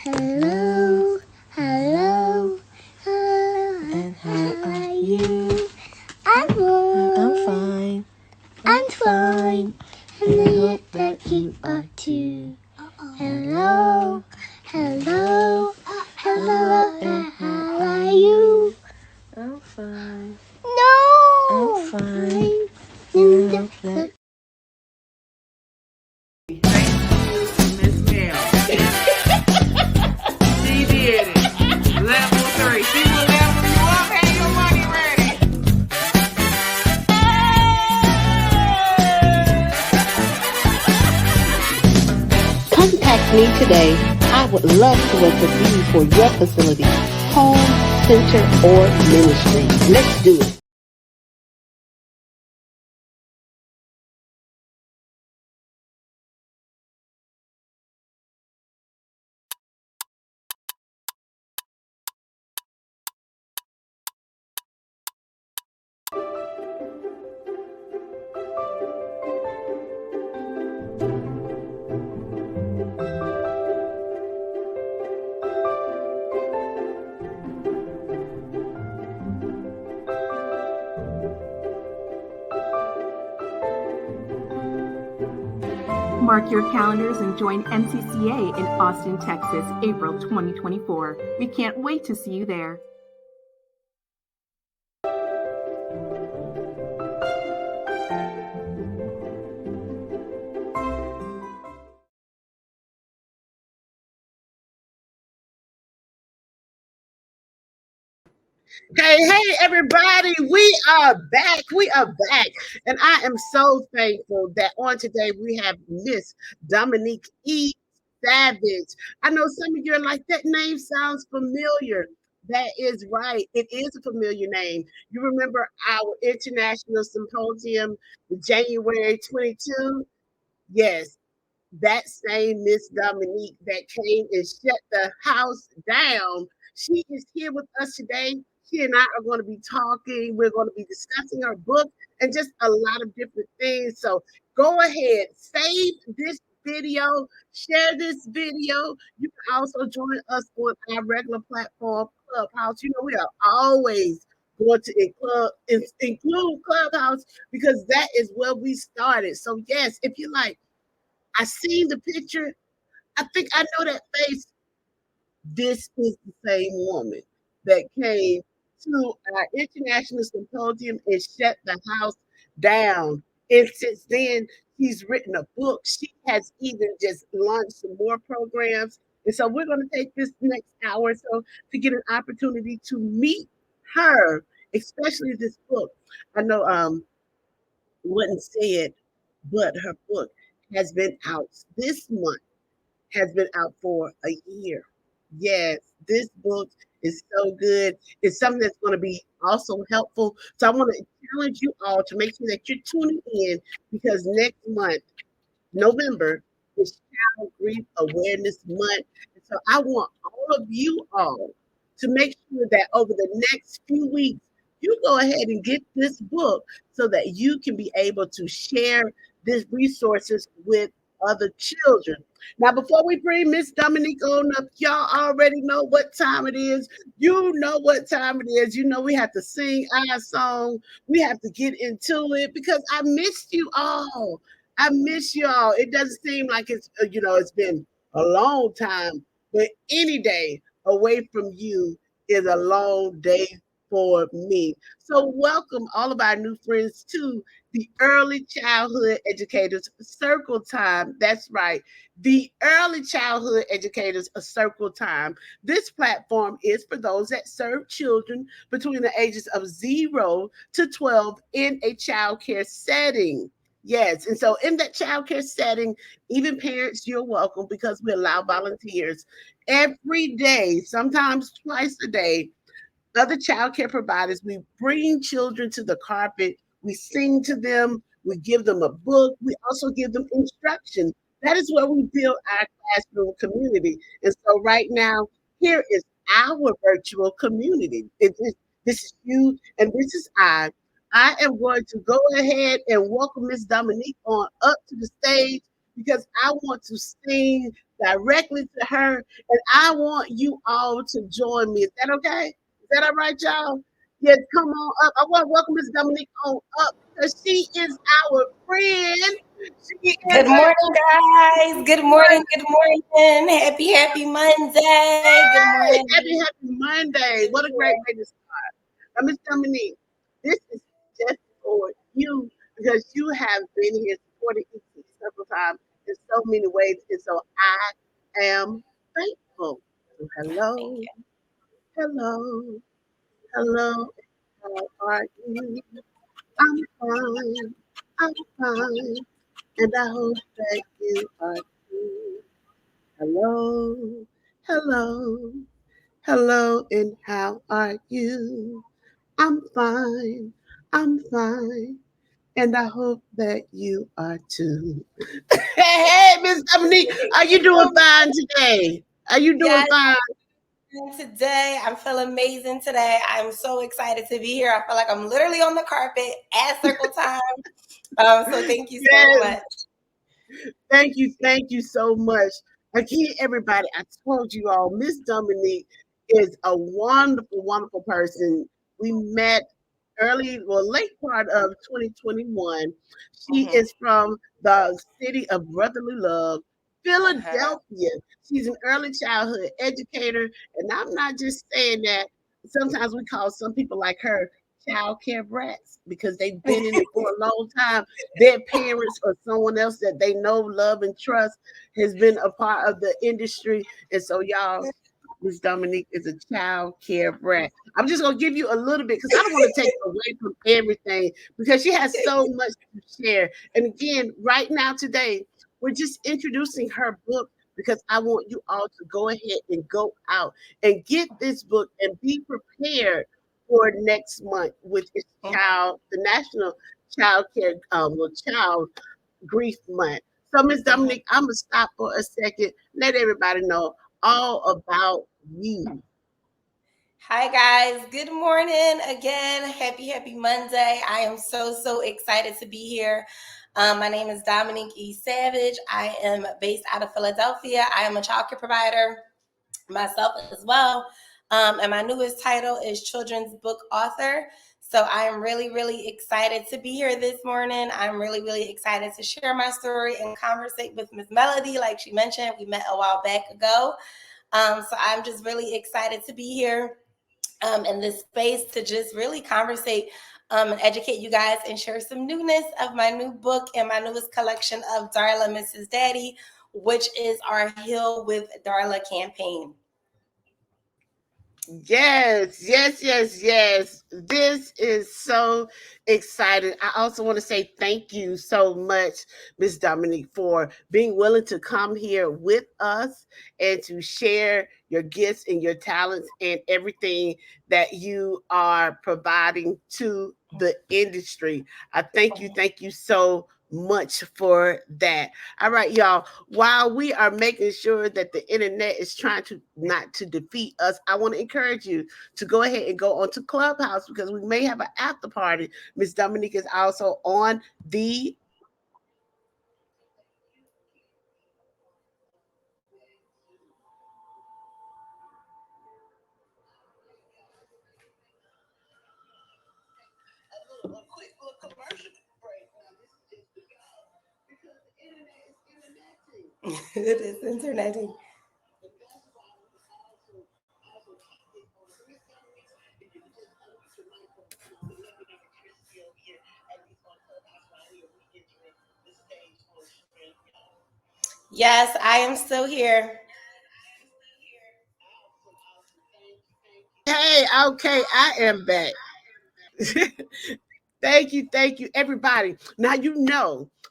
Hello, hello, hello. And how are you? I'm good. I'm fine. I'm fine. And I hope that you are too. Hello, hello, hello, and how are you? I'm fine. No. I'm fine. And And I hope that Miss Mel. She did it. Level 3. She will level you up. Have your money ready. Contact me today. I would love to work with you for your facility, home, center, or ministry. Let's do it. Mark your calendars and join MCCA in Austin, Texas, April 2024. We can't wait to see you there. Hey, everybody. We are back. We are back. And I am so thankful that on today we have Miss Dominique E. Savage. I know some of you are like, that name sounds familiar. That is right. It is a familiar name. You remember our international symposium, January 22? Yes, that same Miss Dominique that came and shut the house down. She is here with us today. She and I are going to be talking. We're going to be discussing her book and just a lot of different things. So go ahead, save this video, share this video. You can also join us on our regular platform, Clubhouse. You know, we are always going to include Clubhouse because that is where we started. So, yes, if you like, I seen the picture. I think I know that face. This is the same woman that came to our international symposium and shut the house down. And since then, she's written a book. She has even just launched some more programs. And so we're going to take this next hour or so to get an opportunity to meet her, especially this book. I know wasn't said, but her book has been out this month, has been out for a year. Yes, this book is so good. It's something that's going to be also helpful. So I want to challenge you all to make sure that you're tuning in because next month, November, is Child Grief Awareness Month. And so I want all of you all to make sure that over the next few weeks, you go ahead and get this book so that you can be able to share these resources with other children. Now, before we bring Miss Dominique on up, y'all already know what time it is. You know what time it is. You know we have to sing our song. We have to get into it because I missed you all. I miss y'all. It doesn't seem like it's been a long time, but any day away from you is a long day for me. So welcome all of our new friends to the Early Childhood Educators Circle Time. That's right. The Early Childhood Educators Circle Time. This platform is for those that serve children between the ages of 0 to 12 in a child care setting. Yes. And so in that childcare setting, even parents, you're welcome because we allow volunteers every day, sometimes twice a day. Other childcare providers, we bring children to the carpet, we sing to them, we give them a book, we also give them instruction. That is where we build our classroom community. And so right now, here is our virtual community. This is you and this is I. I am going to go ahead and welcome Miss Dominique on up to the stage because I want to sing directly to her. And I want you all to join me. Is that okay? Is that all right, y'all? Yes, come on up. I want to welcome Miss Dominique on up because she is our friend. She is Good morning, guys. Good morning. Good morning. Happy Monday. Good morning. Happy Monday. What a great way to start. Now, Miss Dominique, this is just for you because you have been here supporting ET several times in so many ways. And so I am thankful. So hello, hello, hello. How are you? I'm fine. I'm fine. And I hope that you are too. Hello, hello, hello, and how are you? I'm fine. I'm fine. And I hope that you are too. Hey, Miss Dominique, are you doing fine today? Are you doing Yes, fine? today I'm feeling amazing today. I'm so excited to be here. I feel like I'm literally on the carpet at Circle Time. So thank you so Yes. much. Thank you so much. Again, everybody, I told you all, Miss Dominique is a wonderful, wonderful person. We met late part of 2021. She is from the city of brotherly love, Philadelphia. She's an early childhood educator, and I'm not just saying that. Sometimes we call some people like her child care brats because they've been in it for a long time. Their parents or someone else that they know, love, and trust has been a part of the industry. And so, y'all, Miss Dominique is a child care brat. I'm just gonna give you a little bit because I don't want to take away from everything because she has so much to share. And again, right now today, we're just introducing her book because I want you all to go ahead and go out and get this book and be prepared for next month, which is the National Child Care Child Grief Month. So, Miss Dominique, I'm gonna stop for a second. Let everybody know all about you. Hi, guys. Good morning again. Happy Monday. I am so excited to be here. My name is Dominique E. Savage. I am based out of Philadelphia. I am a childcare provider myself as well. And my newest title is Children's Book Author. So I am really excited to be here this morning. I'm really excited to share my story and conversate with Miss Melody. Like she mentioned, we met a while back ago. So I'm just really excited to be here in this space to just really conversate and educate you guys and share some newness of my new book and my newest collection of Darla Mrs. Daddy, which is our Heal with Darla campaign. Yes. This is so exciting. I also want to say thank you so much, Miss Dominique, for being willing to come here with us and to share your gifts and your talents and everything that you are providing to the industry. I thank you so much for that. All right, y'all. While we are making sure that the internet is trying to not to defeat us, I want to encourage you to go ahead and go onto Clubhouse because we may have an after party. Miss Dominique is also on the quick little commercial break. Because the internet is interneting. It is interneting. Yes, I am still here. Hey, okay, I am back. Thank you, everybody. Now,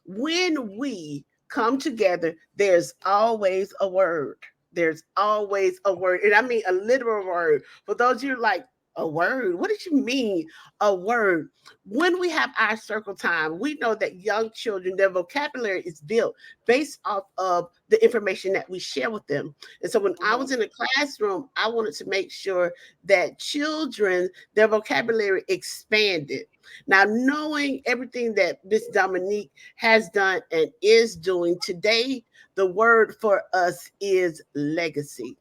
when we come together, there's always a word. There's always a word. And I mean a literal word. For those of you like, a word? What did you mean, a word? When we have our circle time, we know that young children, their vocabulary is built based off of the information that we share with them. And so when I was in a classroom, I wanted to make sure that children, their vocabulary expanded. Now, knowing everything that Miss Dominique has done and is doing today, the word for us is legacy.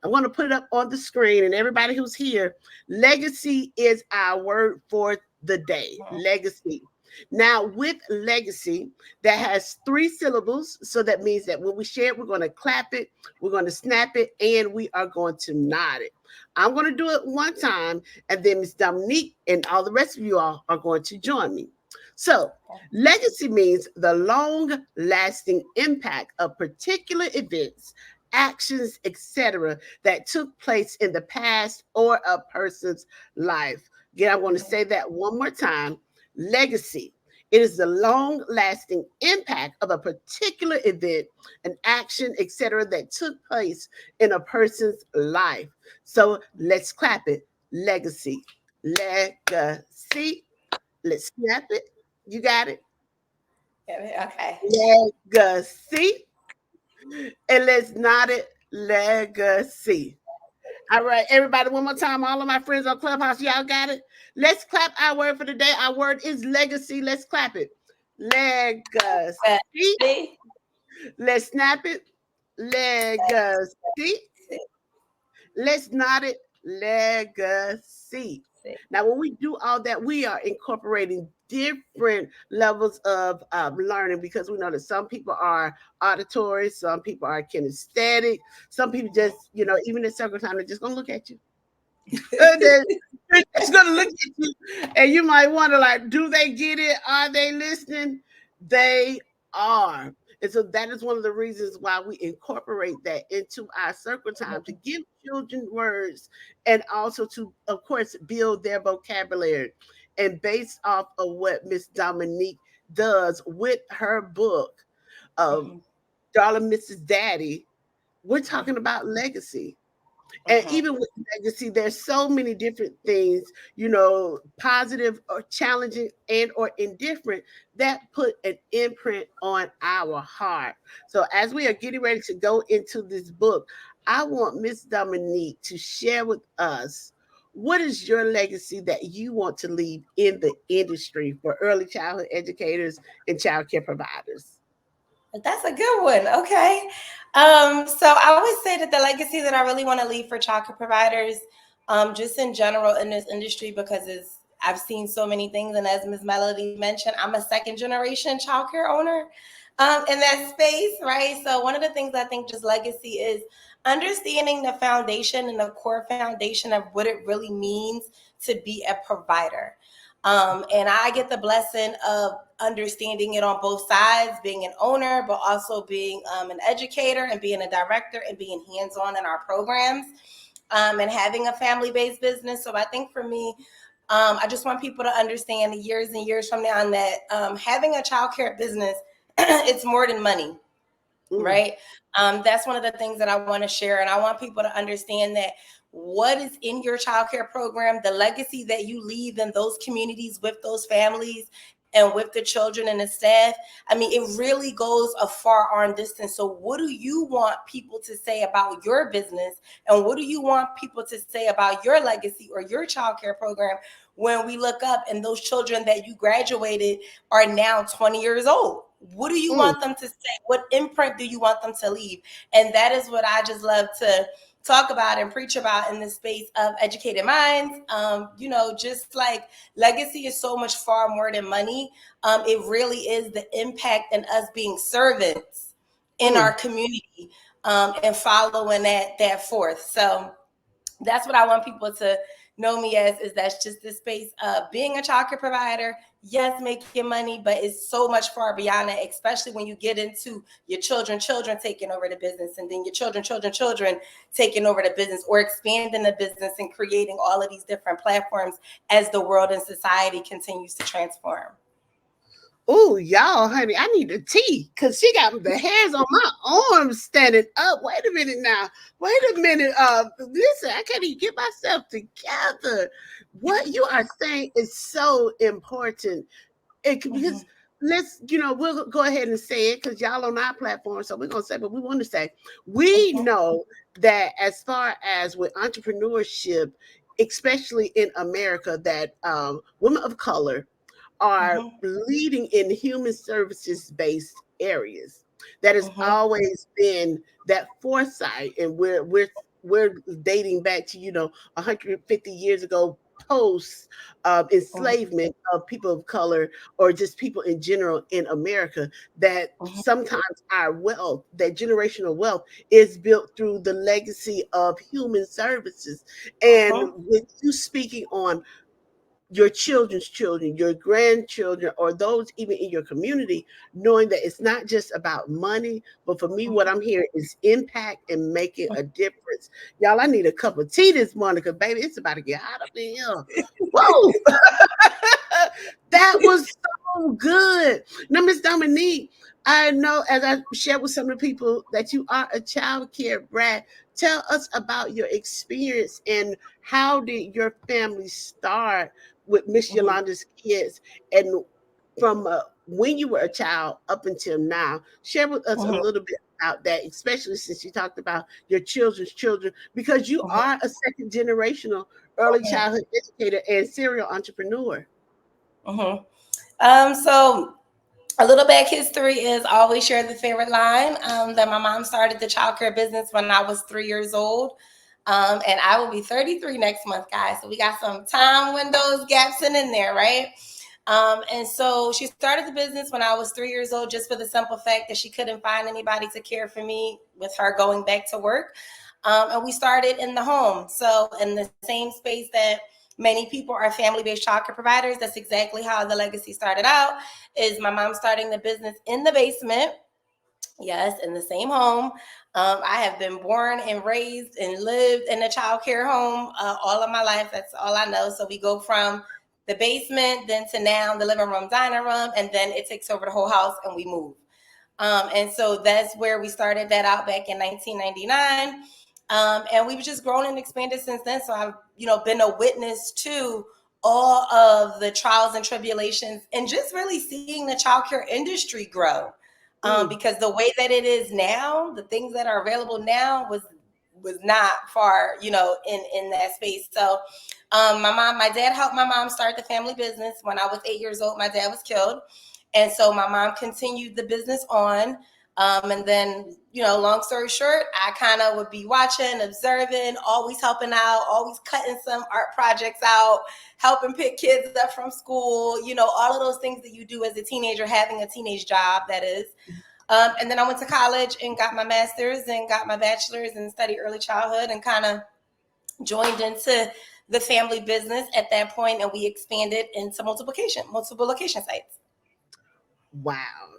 I want to put it up on the screen, and everybody who's here, legacy is our word for the day. Legacy. Now, with legacy, that has 3 syllables. So that means that when we share it, we're going to clap it, we're going to snap it, and we are going to nod it. I'm going to do it one time, and then Miss Dominique and all the rest of you all are going to join me. So, legacy means the long-lasting impact of particular events, actions, etc., that took place in the past or a person's life. Again, I want to say that one more time. Legacy. It is the long-lasting impact of a particular event, an action, etc., that took place in a person's life. So let's clap it. Legacy. Legacy. Let's snap it. You got it? Okay. Legacy. And let's nod it. Legacy. All right, everybody, one more time. All of my friends on Clubhouse, y'all got it? Let's clap our word for the day. Our word is legacy. Let's clap it. Legacy. Let's snap it. Legacy. Let's nod it. Legacy. Now, when we do all that, we are incorporating different levels of learning, because we know that some people are auditory, some people are kinesthetic, some people just, even at circle time, they're just going to look at you. They're just going to look at you, and you might wonder, like, do they get it? Are they listening? They are. And so that is one of the reasons why we incorporate that into our circle time, to give children words and also to, of course, build their vocabulary. And based off of what Miss Dominique does with her book, Darling Mrs. Daddy, we're talking about legacy. And even with legacy, there's so many different things, positive or challenging and or indifferent, that put an imprint on our heart. So as we are getting ready to go into this book, I want Miss Dominique to share with us, what is your legacy that you want to leave in the industry for early childhood educators and child care providers? That's a good one. Okay. So I always say that the legacy that I really want to leave for childcare providers, just in general in this industry, because I've seen so many things. And as Ms. Melody mentioned, I'm a 2nd generation childcare owner in that space, right? So one of the things I think just legacy is understanding the foundation and the core foundation of what it really means to be a provider. And I get the blessing of understanding it on both sides, being an owner, but also being an educator and being a director and being hands-on in our programs, and having a family-based business. So I think for me, I just want people to understand years and years from now that having a childcare business, it's more than money, right? That's one of the things that I want to share. And I want people to understand that what is in your childcare program, the legacy that you leave in those communities with those families and with the children and the staff, I mean, it really goes a far on distance. So what do you want people to say about your business? And what do you want people to say about your legacy or your childcare program when we look up and those children that you graduated are now 20 years old? What do you want them to say? What imprint do you want them to leave? And that is what I just love to talk about and preach about in the space of educated minds. Just like legacy is so much far more than money. It really is the impact and us being servants in our community, and following that forth. So that's what I want people to know me as, is that's just the space of being a childcare provider. Yes, making money, but it's so much far beyond that, especially when you get into your children taking over the business, and then your children taking over the business, or expanding the business and creating all of these different platforms as the world and society continues to transform. Oh, y'all, honey, I need a tea, because she got the hairs on my arms standing up. Wait a minute now. Wait a minute. Listen, I can't even get myself together. What you are saying is so important. Because we'll go ahead and say it, because y'all on our platform, so we're going to say what we want to say. We know that as far as with entrepreneurship, especially in America, that women of color are leading in human services based areas. that has Mhm. always been that foresight, and we're dating back to 150 years ago, post enslavement of people of color, or just people in general in America, that Mhm. sometimes our wealth, that generational wealth, is built through the legacy of human services. And Mhm. with you speaking on your children's children, your grandchildren, or those even in your community, knowing that it's not just about money, but for me, what I'm hearing is impact and making a difference. Y'all, I need a cup of tea this morning, because baby, it's about to get hot up in here. Whoa! That was so good. Now, Miss Dominique, I know, as I shared with some of the people, that you are a child care brat. Tell us about your experience, and how did your family start with Miss Mhm. Yolanda's kids, and from when you were a child up until now. Share with us a Mhm. little bit about that, especially since you talked about your children's children, because you Mhm. are a second generational early Mhm. childhood educator and serial entrepreneur. Mhm. So a little back history is I always share the favorite line, that my mom started the childcare business when I was 3 years old. And I will be 33 next month, guys. So we got some time windows, gaps in there, right? And so she started the business when I was 3 years old, just for the simple fact that she couldn't find anybody to care for me with her going back to work. And we started in the home. So in the same space that many people are family-based childcare providers, that's exactly how the legacy started out, is my mom starting the business in the basement. Yes, in the same home. I have been born and raised and lived in a child care home all of my life. That's all I know. So we go from the basement, then to now the living room, dining room, and then it takes over the whole house and we move. And so that's where we started that out back in 1999. And we've just grown and expanded since then. So I've, been a witness to all of the trials and tribulations, and just really seeing the childcare industry grow. Mm. Because the way that it is now, the things that are available now was not far, in that space. So my dad helped my mom start the family business. When I was 8 years old, my dad was killed. And so my mom continued the business on. And then, long story short, I kind of would be watching, observing, always helping out, always cutting some art projects out, helping pick kids up from school, all of those things that you do as a teenager, having a teenage job, that is. And then I went to college and got my master's and got my bachelor's and studied early childhood, and kind of joined into the family business at that point, and we expanded into multiple location sites. Wow,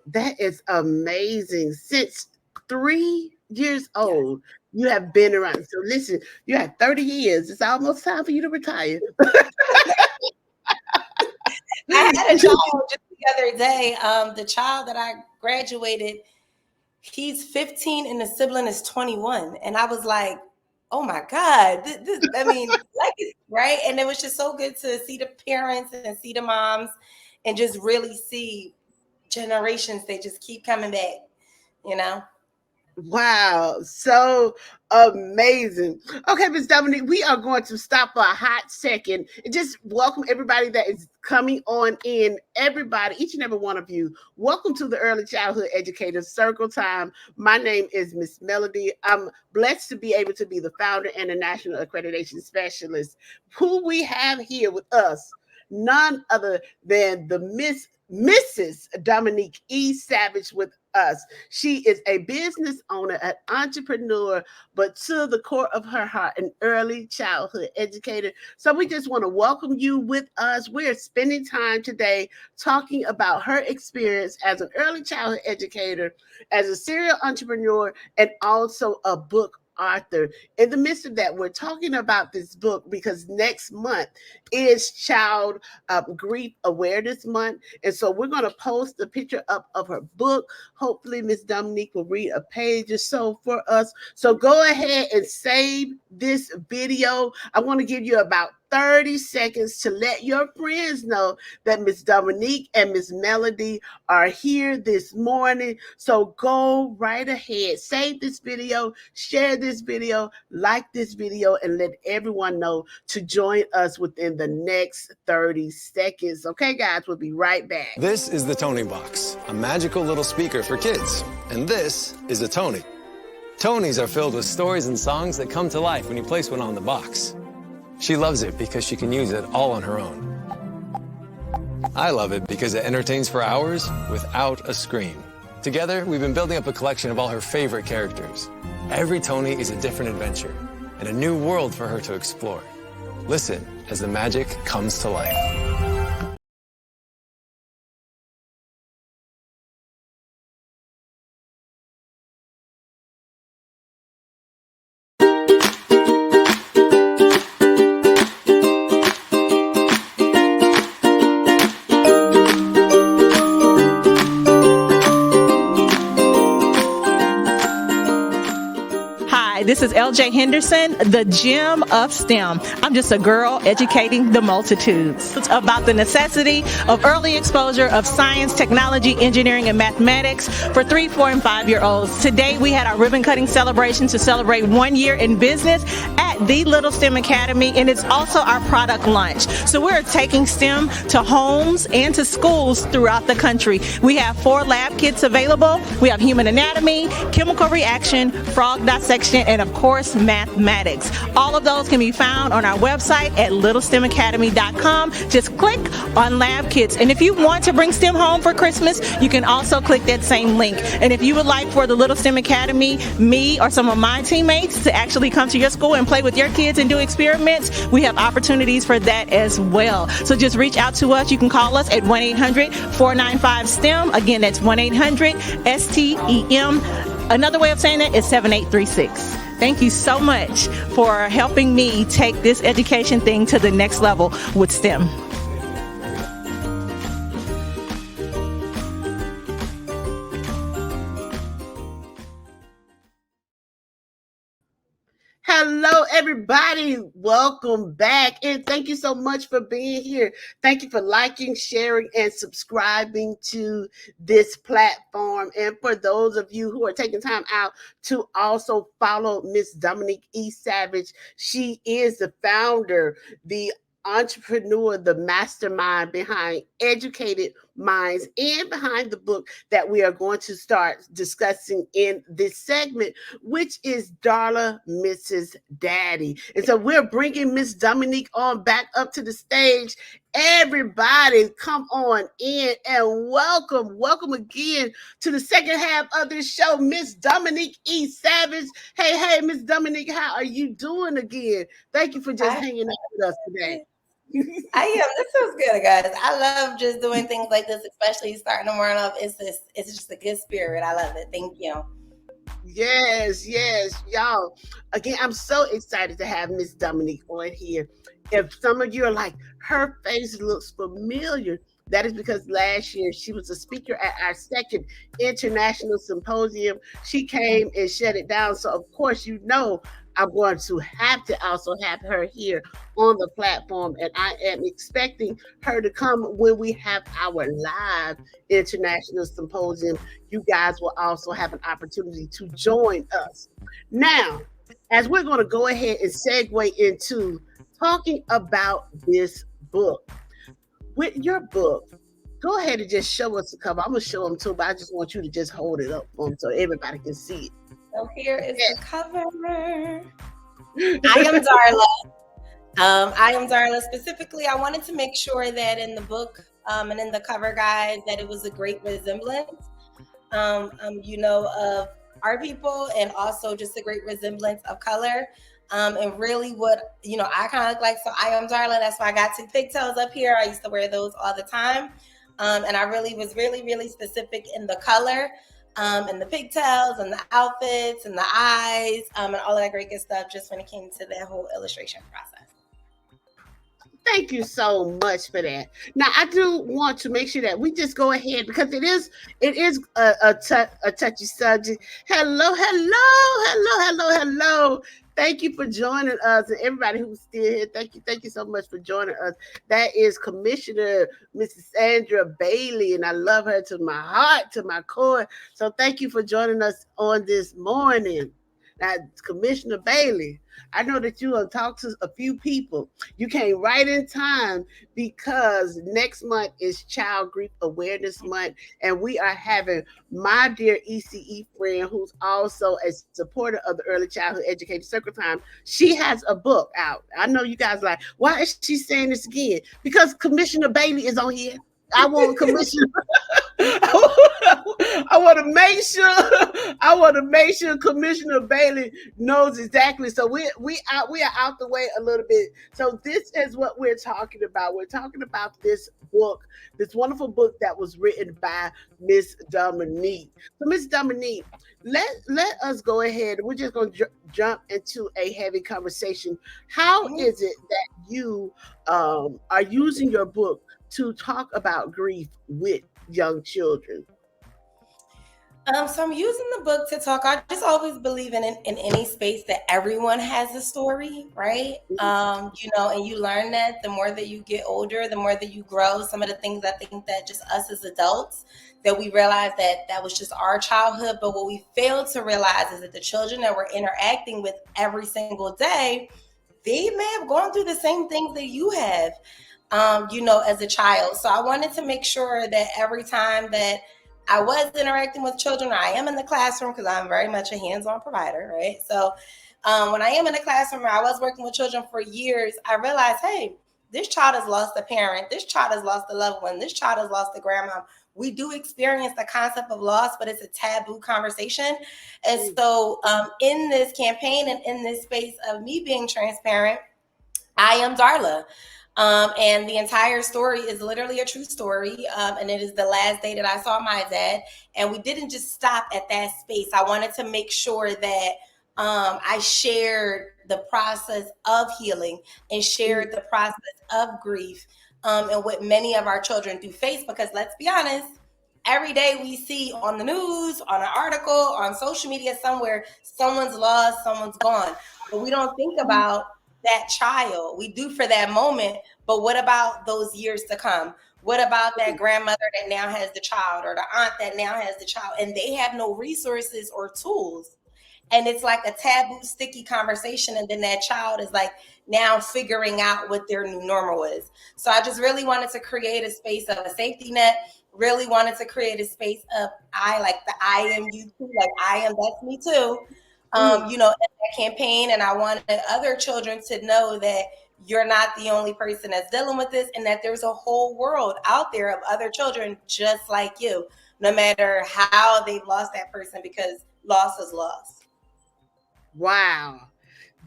that is amazing. Since 3 years Yes. old, you have been around. So listen, you have 30 years. It's almost time for you to retire. I had a child just the other day. The child that I graduated, he's 15 and the sibling is 21. And I was like, oh my God, legacy, right? And it was just so good to see the parents and see the moms, and just really see generations. They just keep coming back, you know? Wow, so amazing. Okay, Ms. Dominique, we are going to stop for a hot second and just welcome everybody that is coming on in. Everybody, each and every one of you, welcome to the Early Childhood Educators Circle Time. My name is Miss Melody. I'm blessed to be able to be the founder and a national accreditation specialist. Who we have here with us, none other than the Mrs. Dominique E. Savage with us. She is a business owner, an entrepreneur, but to the core of her heart, an early childhood educator. So we just want to welcome you with us. We're spending time today talking about her experience as an early childhood educator, as a serial entrepreneur, and also a book author. In the midst of that, we're talking about this book because next month is Child Grief Awareness Month. And so we're going to post a picture up of her book. Hopefully, Miss Dominique will read a page or so for us. So go ahead and save this video. I want to give you about 30 seconds to let your friends know that Miss Dominique and Miss Melody are here this morning. So go right ahead, save this video, share this video, like this video, and let everyone know to join us within the next 30 seconds. Okay, guys, we'll be right back. This is the Tony Box, a magical little speaker for kids. And this is a Tony. Tonys are filled with stories and songs that come to life when you place one on the box. She loves it because she can use it all on her own. I love it because it entertains for hours without a screen. Together, we've been building up a collection of all her favorite characters. Every Tony is a different adventure and a new world for her to explore. Listen as the magic comes to life. This is LJ Henderson, the gem of STEM. I'm just a girl educating the multitudes. It's about the necessity of early exposure of science, technology, engineering, and mathematics for 3, 4, and 5-year-olds. Today, we had our ribbon cutting celebration to celebrate 1 year in business at the Little STEM Academy, and it's also our product launch. So we're taking STEM to homes and to schools throughout the country. We have 4 lab kits available. We have human anatomy, chemical reaction, frog dissection, and of course, mathematics. All of those can be found on our website at littlestemacademy.com. Just click on lab kits. And if you want to bring STEM home for Christmas, you can also click that same link. And if you would like for the Little STEM Academy, me or some of my teammates to actually come to your school and play with your kids and do experiments, we have opportunities for that as well. So just reach out to us. You can call us at 1-800-495-STEM. Again, that's 1-800-STEM. Another way of saying that is 7836. Thank you so much for helping me take this education thing to the next level with STEM. Hello, everybody. Welcome back. And thank you so much for being here. Thank you for liking, sharing, and subscribing to this platform. And for those of you who are taking time out to also follow Miss Dominique E. Savage, she is the founder, the entrepreneur, the mastermind behind Educated Minds and behind the book that we are going to start discussing in this segment, which is Darla Mrs. Daddy. And so we're bringing Miss Dominique on back up to the stage. Everybody come on in and welcome again to the second half of this show, Miss Dominique E. Savage. Hey, Miss Dominique, how are you doing again? Thank you for just hanging out with us today. I am. This is good, guys. I love just doing things like this, especially starting the morning off. It's just a good spirit. I love it. Thank you. Yes, y'all. Again, I'm so excited to have Miss Dominique on here. If some of you are like, her face looks familiar, that is because last year she was a speaker at our second international symposium. She came and shut it down. So of course, you know, I'm going to have to also have her here on the platform. And I am expecting her to come when we have our live international symposium. You guys will also have an opportunity to join us. Now, as we're going to go ahead and segue into talking about this book. With your book, go ahead and just show us the cover. I'm going to show them too, but I just want you to just hold it up for them so everybody can see it. So here is the cover. I am Darla. I am Darla. Specifically, I wanted to make sure that in the book and in the cover guide that it was a great resemblance, of our people, and also just a great resemblance of color. And really what, I kind of look like. So I am Darla. That's why I got 2 pigtails up here. I used to wear those all the time. And I really was really specific in the color. And the pigtails and the outfits and the eyes and all that great good stuff just when it came to that whole illustration process. Thank you so much for that. Now, I do want to make sure that we just go ahead because it is a touchy subject. Hello. Thank you for joining us, and everybody who's still here. Thank you so much for joining us. That is Commissioner Mrs. Sandra Bailey, and I love her to my heart, to my core. So thank you for joining us on this morning. Now, Commissioner Bailey, I know that you will talk to a few people. You came right in time because next month is Child Grief Awareness Month, and we are having my dear ECE friend, who's also a supporter of the Early Childhood Education Circle Time. She has a book out. I know you guys like, why is she saying this again? Because Commissioner Bailey is on here. I want Commissioner. I want to make sure Commissioner Bailey knows exactly. So we are out the way a little bit. So this is what we're talking about. We're talking about this book, this wonderful book that was written by Miss Dominique. So Miss Dominique, let us go ahead. We're just going to jump into a heavy conversation. How is it that you are using your book to talk about grief with young children? So I'm using the book to talk. I just always believe in any space that everyone has a story, right? And you learn that the more that you get older, the more that you grow. Some of the things I think that just us as adults, that we realize that was just our childhood. But what we fail to realize is that the children that we're interacting with every single day, they may have gone through the same things that you have, as a child. So I wanted to make sure that every time that I was interacting with children, or I am in the classroom, because I'm very much a hands-on provider, right? So when I am in the classroom, or I was working with children for years, I realized, hey, this child has lost a parent. This child has lost a loved one. This child has lost a grandma. We do experience the concept of loss, but it's a taboo conversation. And so in this campaign and in this space of me being transparent, I am Darla. And the entire story is literally a true story. And it is the last day that I saw my dad. And we didn't just stop at that space. I wanted to make sure that I shared the process of healing and shared the process of grief, and what many of our children do face. Because let's be honest, every day we see on the news, on an article, on social media somewhere, someone's lost, someone's gone. But we don't think about that child. We do for that moment, but what about those years to come? What about that grandmother that now has the child, or the aunt that now has the child, and they have no resources or tools? And it's like a taboo, sticky conversation. And then that child is like now figuring out what their new normal is. So I just really wanted to create a space of a safety net, really wanted to create a space of like the I am you too, like I am, that's me too. In that campaign. And I wanted other children to know that you're not the only person that's dealing with this, and that there's a whole world out there of other children just like you, no matter how they've lost that person, because loss is loss. Wow.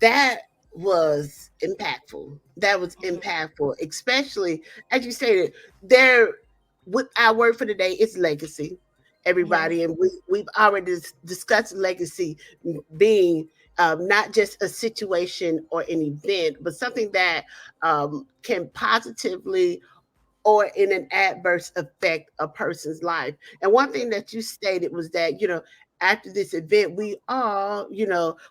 That was impactful. That was impactful, especially as you stated, with our word for the day is legacy. Everybody, and we've already discussed legacy being not just a situation or an event, but something that can positively or in an adverse affect a person's life. And one thing that you stated was that, after this event, we all,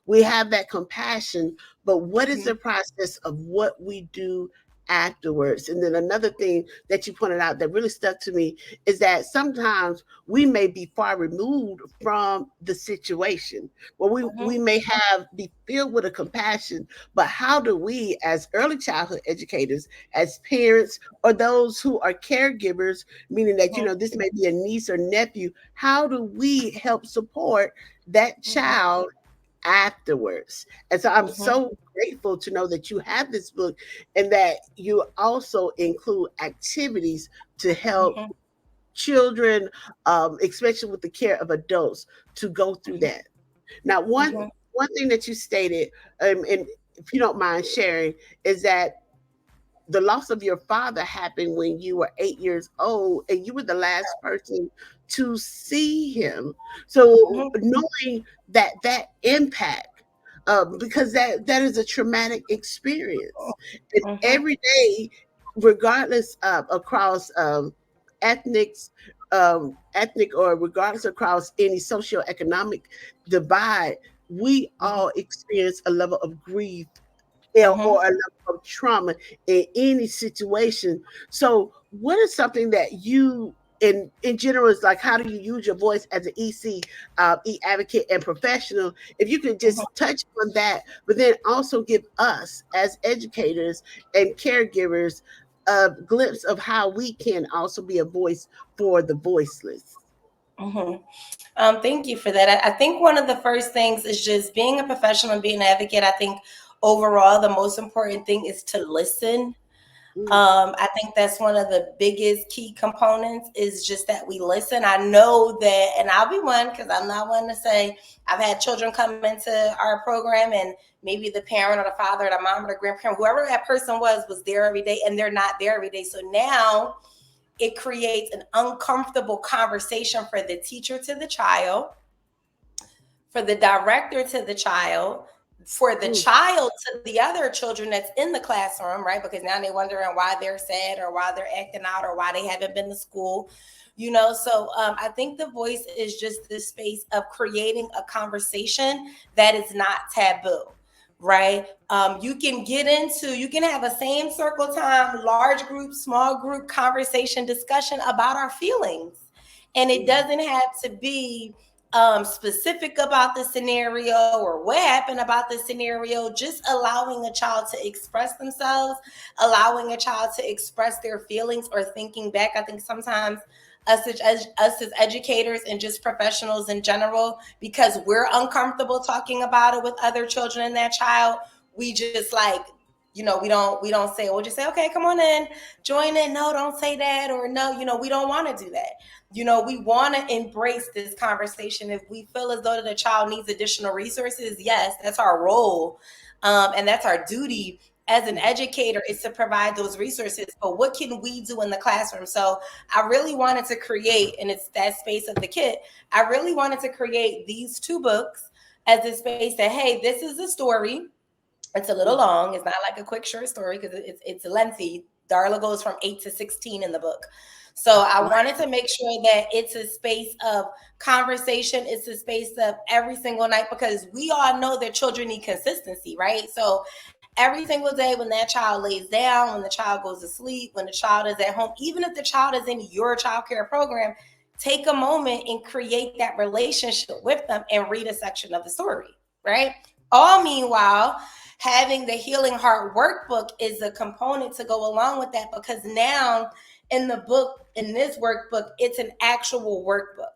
we have that compassion, but what is the process of what we do afterwards? And then another thing that you pointed out that really stuck to me is that sometimes we may be far removed from the situation, where we may be filled with a compassion, but how do we, as early childhood educators, as parents, or those who are caregivers, meaning that this may be a niece or nephew, how do we help support that child afterwards? And so I'm so grateful to know that you have this book, and that you also include activities to help children, especially with the care of adults, to go through that. Now, one thing that you stated, and if you don't mind sharing, is that the loss of your father happened when you were 8 years old, and you were the last person to see him. So knowing that impact, because that is a traumatic experience, and every day, regardless of across ethnic or regardless across any socioeconomic divide, we all experience a level of grief Mhm. or a level of trauma in any situation. So, what is something that you, in general, is like, how do you use your voice as an EC, advocate, and professional? If you could Mhm. just touch on that, but then also give us as educators and caregivers a glimpse of how we can also be a voice for the voiceless. Mhm. Thank you for that. I think one of the first things is just being a professional and being an advocate. I think overall, the most important thing is to listen. Mm, I think that's one of the biggest key components is just that we listen. I know that, and I'll be one because I'm not one to say I've had children come into our program and maybe the parent or the father or the mom or the grandparent, whoever that person was there every day, and they're not there every day. So now it creates an uncomfortable conversation for the teacher to the child, for the director to the child, for the mm, child to the other children that's in the classroom, right? Because now they're wondering why they're sad or why they're acting out or why they haven't been to school, you know? So I think the voice is just this space of creating a conversation that is not taboo. Right. You can have a same circle time, large group, small group conversation discussion about our feelings. And it mm. doesn't have to be specific about the scenario or what happened about the scenario, just allowing a child to express themselves, allowing a child to express their feelings or thinking back. I think sometimes us as educators and just professionals in general, because we're uncomfortable talking about it with other children and that child, we just like, we don't say, we'll just say, okay, come on in, join in. No, don't say that. Or no, we don't want to do that. We want to embrace this conversation. If we feel as though the child needs additional resources, yes, that's our role. And that's our duty as an educator, is to provide those resources. But what can we do in the classroom? So I really wanted to create, and it's that space of the kit, I really wanted to create these 2 books as a space that, hey, this is a story. It's a little long. It's not like a quick short story because it's lengthy. Darla goes from 8 to 16 in the book. So I Right. wanted to make sure that it's a space of conversation. It's a space of every single night, because we all know that children need consistency, right? So every single day, when that child lays down, when the child goes to sleep, when the child is at home, even if the child is in your child care program, take a moment and create that relationship with them and read a section of the story, right? All meanwhile, having the Healing Heart workbook is a component to go along with that, because now in the book, in this workbook, it's an actual workbook,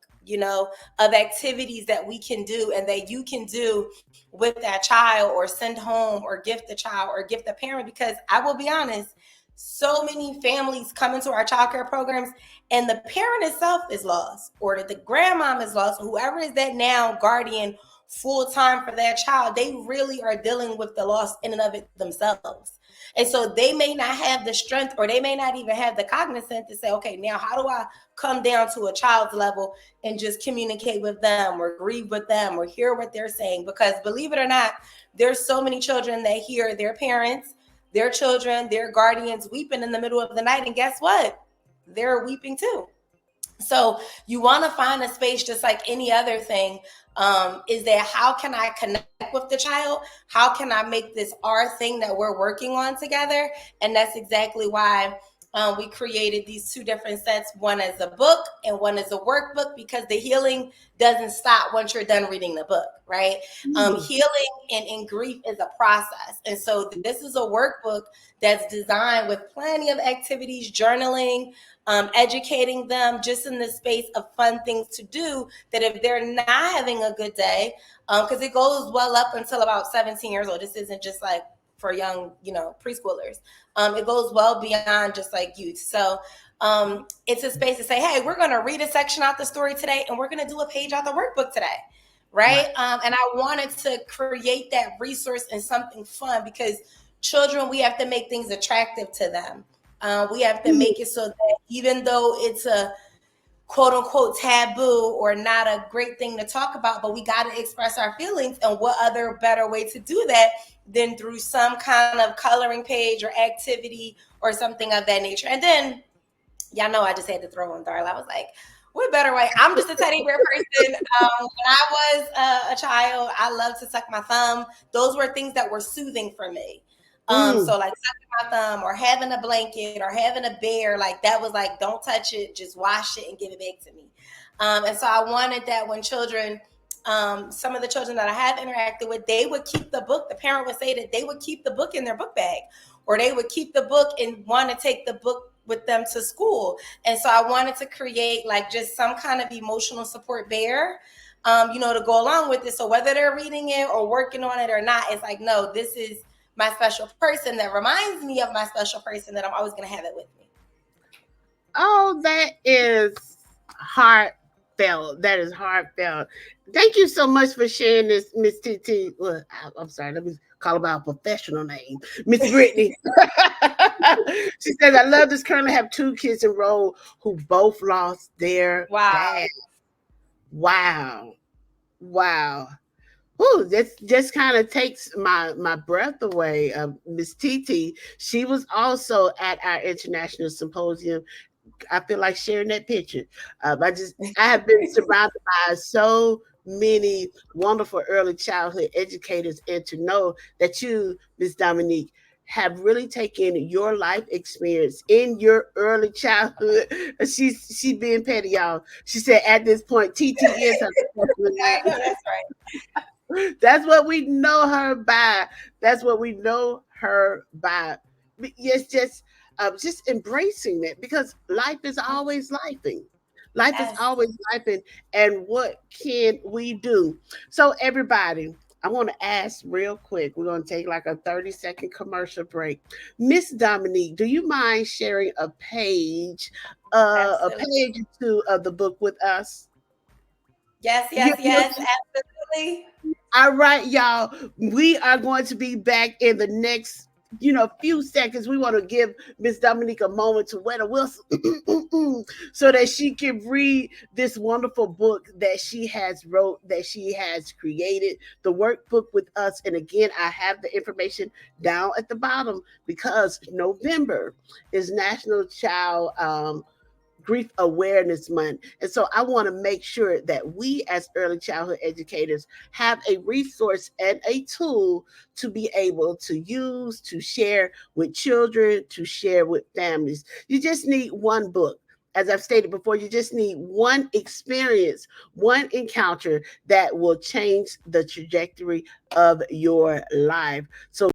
of activities that we can do and that you can do with that child, or send home, or gift the child, or gift the parent. Because I will be honest, so many families come into our child care programs and the parent itself is lost, or that the grandmom is lost, whoever is that now guardian full time for that child, they really are dealing with the loss in and of it themselves. And so they may not have the strength, or they may not even have the cognizance to say, okay, now how do I come down to a child's level and just communicate with them, or grieve with them, or hear what they're saying? Because believe it or not, there's so many children that hear their parents, their children, their guardians weeping in the middle of the night. And guess what? They're weeping too. So you want to find a space, just like any other thing, is that how can I connect with the child? How can I make this our thing that we're working on together? And that's exactly why we created these 2 different sets, one as a book and one as a workbook, because the healing doesn't stop once you're done reading the book, right? Healing and grief is a process. And so this is a workbook that's designed with plenty of activities, journaling, educating them just in the space of fun things to do, that if they're not having a good day, because it goes well up until about 17 years old. This isn't just like for young, preschoolers. It goes well beyond just like youth. So it's a space to say, hey, we're going to read a section out the story today, and we're going to do a page out the workbook today. Right. And I wanted to create that resource and something fun, because children, we have to make things attractive to them. We have to make it so that even though it's a quote unquote taboo or not a great thing to talk about, but we got to express our feelings. And what other better way to do that than through some kind of coloring page or activity or something of that nature? And then, y'all know I just had to throw in Darla. I was like, What better way? I'm just a teddy bear person. When I was a child, I loved to suck my thumb. Those were things that were soothing for me. So like sucking my thumb or having a blanket or having a bear, like that was like, don't touch it, just wash it and give it back to me. And so I wanted that when children, some of the children that I have interacted with, they would keep the book. The parent would say that they would keep the book in their book bag, or they would keep the book and want to take the book with them to school. And so I wanted to create like just some kind of emotional support bear, to go along with it. So whether they're reading it or working on it or not, it's like, no, this is my special person that reminds me of my special person that I'm always going to have it with me. Oh, that is heartfelt. That is heartfelt. Thank you so much for sharing this, Miss TT. Well, I'm sorry, let me call her by a professional name, Miss Brittany. She says, I love this. Currently have 2 kids enrolled who both lost their dad. Wow. Ooh, that just kind of takes my breath away. Miss TT, she was also at our international symposium. I feel like sharing that picture. I have been surrounded by so many wonderful early childhood educators, and to know that you, Miss Dominique, have really taken your life experience in your early childhood. She being petty, y'all. She said at this point, TT is her special name. I know, that's right. That's what we know her by. That's what we know her by. Yes, just embracing that, because life is always lifing. Life is always lifing. And what can we do? So everybody, I want to ask real quick. We're going to take like a 30-second commercial break. Miss Dominique, do you mind sharing a page or two of the book with us? Yes, absolutely. All right, y'all. We are going to be back in the next few seconds. We want to give Miss Dominique a moment to wet a whistle so that she can read this wonderful book that she has wrote, that she has created, the workbook with us. And again, I have the information down at the bottom, because November is National Child Grief Awareness Month. And so I want to make sure that we as early childhood educators have a resource and a tool to be able to use, to share with children, to share with families. You just need one book. As I've stated before, you just need one experience, one encounter that will change the trajectory of your life. So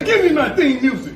give me my theme music.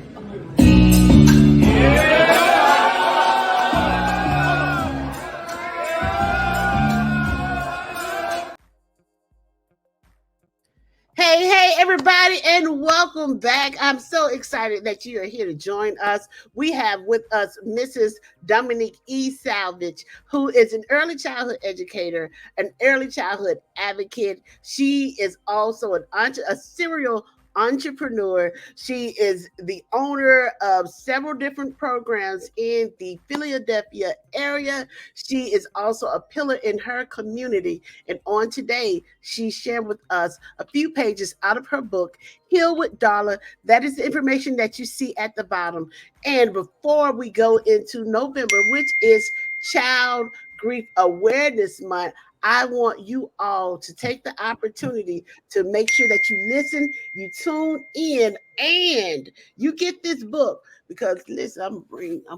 Hey, everybody, and welcome back. I'm so excited that you are here to join us. We have with us Mrs. Dominique E. Salvage, who is an early childhood educator, an early childhood advocate. She is also a serial entrepreneur. She is the owner of several different programs in the Philadelphia area. She is also a pillar in her community. And on today, she shared with us a few pages out of her book, Heal with Darla. That is the information that you see at the bottom. And before we go into November, which is Child Grief Awareness Month, I want you all to take the opportunity to make sure that you listen, you tune in, and you get this book. Because listen, I'm gonna bring her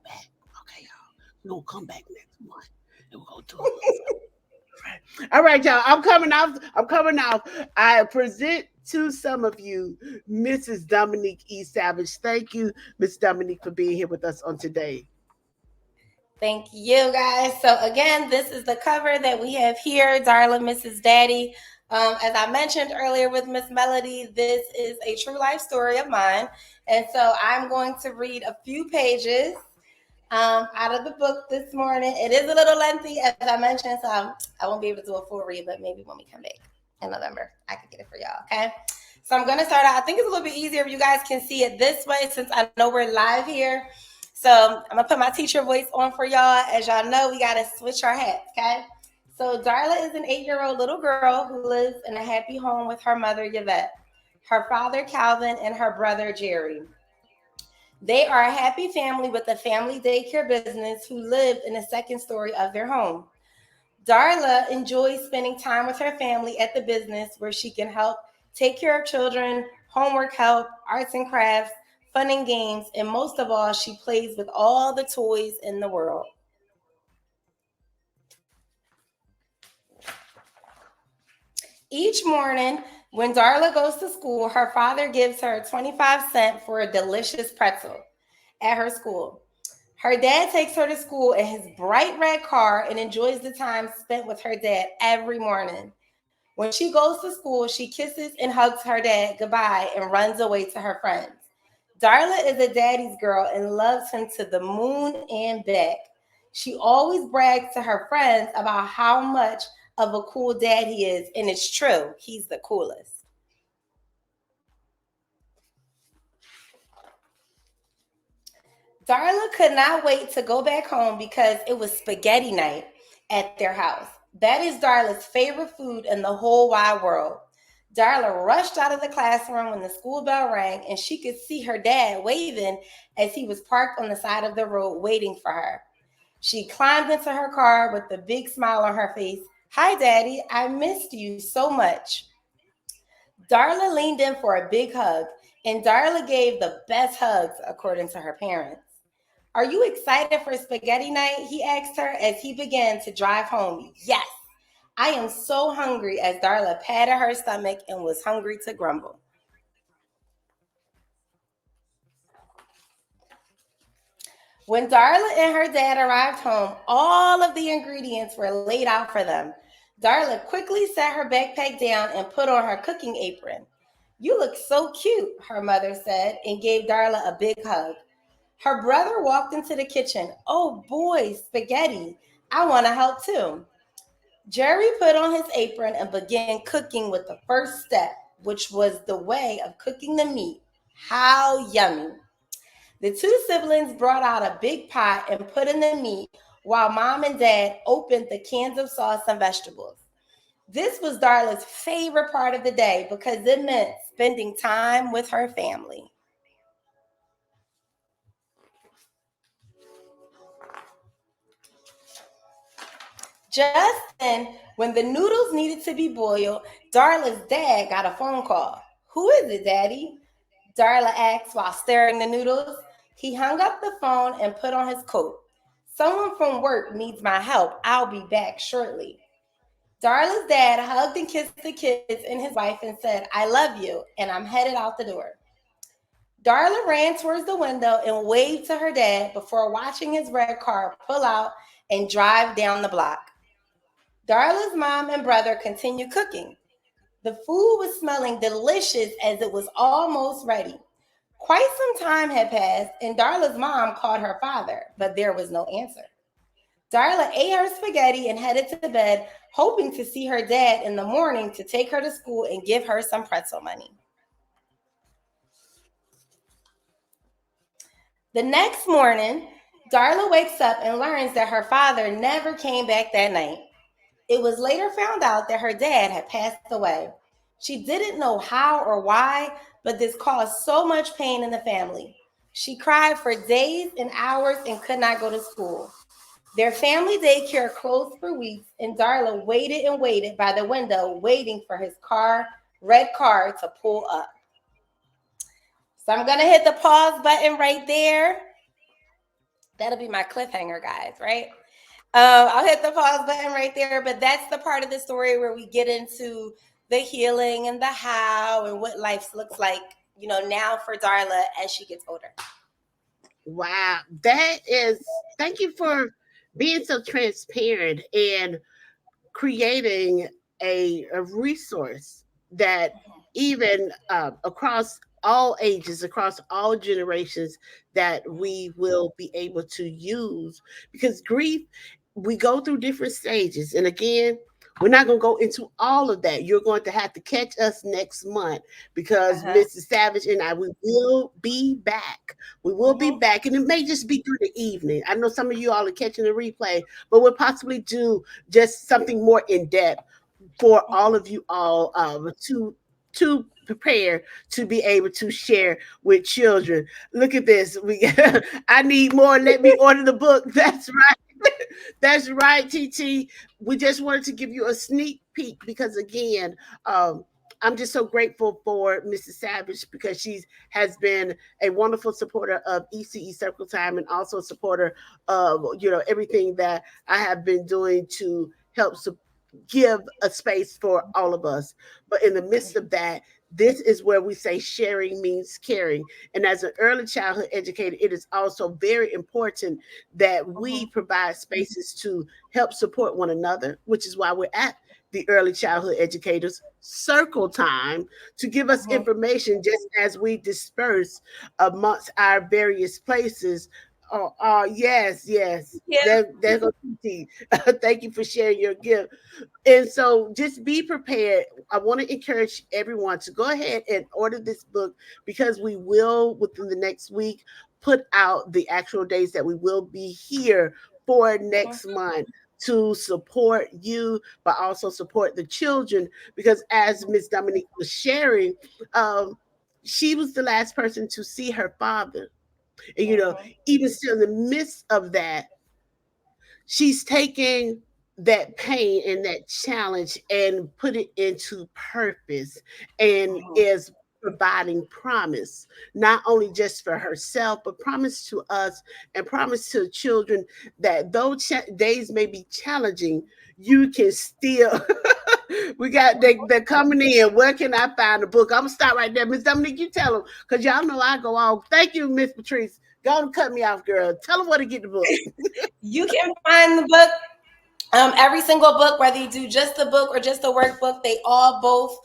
back. Okay, y'all. We're gonna come back next month and we're gonna do it. All right, y'all. I'm coming off. I present to some of you Mrs. Dominique E. Salvage. Thank you, Miss Dominique, for being here with us on today. Thank you, guys. So again, this is the cover that we have here, Darla, Mrs. Daddy. As I mentioned earlier with Miss Melody, this is a true life story of mine. And so I'm going to read a few pages out of the book this morning. It is a little lengthy, as I mentioned, so I won't be able to do a full read, but maybe when we come back in November, I could get it for y'all, okay? So I'm going to start out. I think it's a little bit easier if you guys can see it this way since I know we're live here. So I'm going to put my teacher voice on for y'all. As y'all know, we got to switch our hats, okay? So Darla is an 8-year-old little girl who lives in a happy home with her mother, Yvette, her father, Calvin, and her brother, Jerry. They are a happy family with a family daycare business who live in the second story of their home. Darla enjoys spending time with her family at the business where she can help take care of children, homework help, arts and crafts, fun and games, and most of all, she plays with all the toys in the world. Each morning, when Darla goes to school, her father gives her 25 cents for a delicious pretzel at her school. Her dad takes her to school in his bright red car and enjoys the time spent with her dad every morning. When she goes to school, she kisses and hugs her dad goodbye and runs away to her friends. Darla is a daddy's girl and loves him to the moon and back. She always brags to her friends about how much of a cool dad he is, and it's true, he's the coolest. Darla could not wait to go back home because it was spaghetti night at their house. That is Darla's favorite food in the whole wide world. Darla rushed out of the classroom when the school bell rang, and she could see her dad waving as he was parked on the side of the road waiting for her. She climbed into her car with a big smile on her face. "Hi, Daddy, I missed you so much." Darla leaned in for a big hug, and Darla gave the best hugs according to her parents. "Are you excited for spaghetti night?" he asked her as he began to drive home. "Yes, I am so hungry," as Darla patted her stomach and was hungry to grumble. When Darla and her dad arrived home, all of the ingredients were laid out for them. Darla quickly set her backpack down and put on her cooking apron. "You look so cute," her mother said, and gave Darla a big hug. Her brother walked into the kitchen. "Oh boy, spaghetti. I want to help too." Jerry put on his apron and began cooking with the first step, which was the way of cooking the meat. How yummy. The two siblings brought out a big pot and put in the meat while Mom and Dad opened the cans of sauce and vegetables. This was Darla's favorite part of the day because it meant spending time with her family. Just then, when the noodles needed to be boiled, Darla's dad got a phone call. "Who is it, Daddy?" Darla asked while stirring the noodles. He hung up the phone and put on his coat. "Someone from work needs my help. I'll be back shortly." Darla's dad hugged and kissed the kids and his wife and said, "I love you," and I'm headed out the door. Darla ran towards the window and waved to her dad before watching his red car pull out and drive down the block. Darla's mom and brother continued cooking. The food was smelling delicious as it was almost ready. Quite some time had passed, and Darla's mom called her father, but there was no answer. Darla ate her spaghetti and headed to bed, hoping to see her dad in the morning to take her to school and give her some pretzel money. The next morning, Darla wakes up and learns that her father never came back that night. It was later found out that her dad had passed away. She didn't know how or why, but this caused so much pain in the family. She cried for days and hours and could not go to school. Their family daycare closed for weeks, and Darla waited and waited by the window, waiting for his red car to pull up. So I'm going to hit the pause button right there. That'll be my cliffhanger, guys, right? I'll hit the pause button right there, but that's the part of the story where we get into the healing and the how and what life looks like, now for Darla as she gets older. Wow. Thank you for being so transparent and creating a resource that even across all ages, across all generations, that we will be able to use, because grief, we go through different stages. And again, We're not going to go into all of that. You're going to have to catch us next month because Mrs. Savage and I, we will be back. We will be back, and it may just be through the evening. I know some of you all are catching the replay, but we'll possibly do just something more in depth for all of you all to prepare to be able to share with children. Look at this. I need more. Let me order the book. That's right. That's right, TT. We just wanted to give you a sneak peek because, again, I'm just so grateful for Mrs. Savage because she has been a wonderful supporter of ECE Circle Time and also a supporter of everything that I have been doing to help give a space for all of us. But in the midst of that, this is where we say sharing means caring. And as an early childhood educator, it is also very important that we provide spaces to help support one another, which is why we're at the Early Childhood Educators Circle Time to give us information just as we disperse amongst our various places. Yes. There goes TT. Thank you for sharing your gift. And so just be prepared. I want to encourage everyone to go ahead and order this book because we will, within the next week, put out the actual days that we will be here for next month to support you, but also support the children. Because as Ms. Dominique was sharing, she was the last person to see her father. And, even still in the midst of that, she's taking that pain and that challenge and put it into purpose and is providing promise, not only just for herself, but promise to us and promise to children that though days may be challenging, you can still they're coming in. Where can I find the book? I'm gonna start right there. Miss Dominique, you tell them, because y'all know I go on. Thank you, Miss Patrice. Go on, cut me off, girl. Tell them where to get the book. You can find the book, every single book, whether you do just the book or just the workbook, they all both